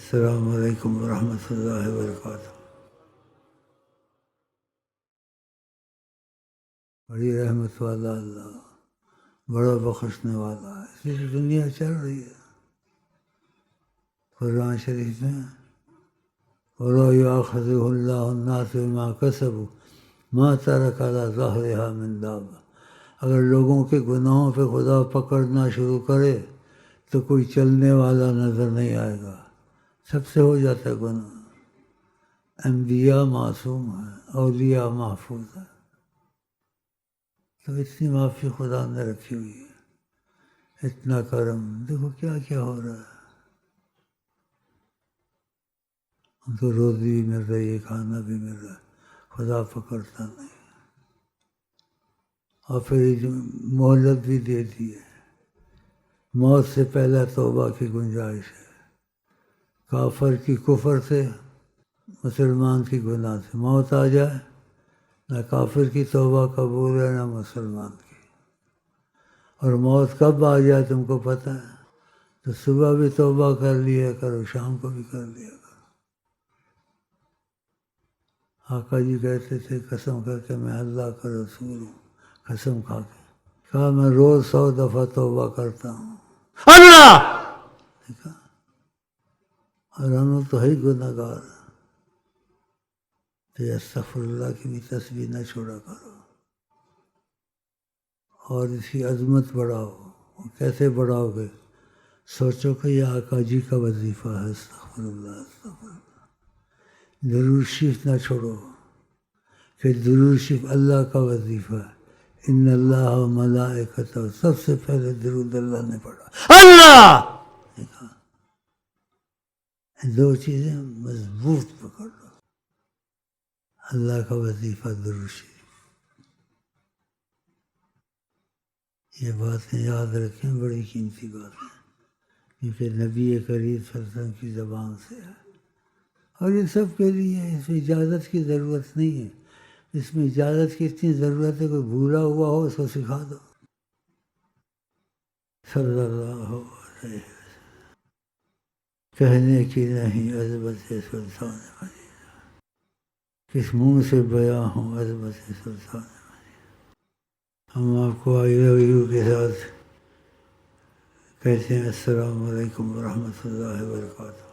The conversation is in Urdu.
السلام علیکم ورحمۃ اللہ وبرکاتہ۔ بڑی رحمت والا اللہ، بڑا بخشنے والا ہے، اس لیے دنیا چل رہی ہے۔ قرآن شریف میں وَلَوْ يُؤَاخِذُهُ اللَّهُ النَّاسَ بِمَا كَسَبُوا مَا تَرَكَ عَلَىٰ ظَهْرِهَا مِن دَابَّةٍ، اگر لوگوں کے گناہوں پہ خدا پکڑنا شروع کرے تو کوئی چلنے والا نظر نہیں آئے گا، سب سے ہو جاتا ہے گناہ۔ انبیاء معصوم ہیں، اولیاء محفوظ ہیں، تو اتنی معافی خدا نے رکھی ہوئی ہے، اتنا کرم۔ دیکھو کیا کیا ہو رہا ہے، ان کو روزی بھی مل رہی ہے، کھانا بھی مل رہا ہے، خدا پکڑتا نہیں، اور پھر مہلت بھی دے دی ہے، موت سے پہلے توبہ کی گنجائش ہے۔ کافر کی کفر سے، مسلمان کی گناہ سے موت آ جائے، نہ کافر کی توبہ قبول ہے نہ مسلمان کی۔ اور موت کب آ جائے تم کو پتہ ہے؟ تو صبح بھی توبہ کر لیا کرو، شام کو بھی کر لیا کرو۔ آقا جی کہتے تھے قسم کر کے میں اللہ کا رسول ہوں، قسم کھا کے کہا میں روز 100 دفعہ توبہ کرتا ہوں اللہ، دیکھا، اور ہم لوگ تو ہے ہی گناہ گار، تو استغفر اللہ کی بھی تسبیح نہ چھوڑا کرو، اور اس کی عظمت بڑھاؤ۔ کیسے بڑھاؤ گے؟ سوچو کہ یہ آقا جی کا وظیفہ ہے، استغفر اللہ استغفر اللہ۔ درود شریف نہ چھوڑو، کہ درود شریف اللہ کا وظیفہ ہے۔ ان اللہ و ملائکتہ، سب سے پہلے درود اللہ نے پڑھا، اللہ، دیکھا، دو چیزیں مضبوط پکڑ لو، اللہ کا وظیفہ درود شریف۔ یہ باتیں یاد رکھیں، بڑی قیمتی باتیں، کیونکہ نبی کریم صلی اللہ علیہ وسلم کی زبان سے ہے، اور یہ سب کے لیے اس میں اجازت کی ضرورت نہیں ہے۔ اس میں اجازت کی اتنی ضرورت ہے، کوئی بھولا ہوا ہو اس کو سکھا دو۔ صلی اللہ علیہ وسلم، کہنے کی نہیں عظمت سلطان مجید، کس منہ سے بیاں ہوں عظمت سلطان مجید۔ ہم آپ کو آئی لو یو کے ساتھ کہتے ہیں السلام علیکم ورحمۃ اللہ وبرکاتہ۔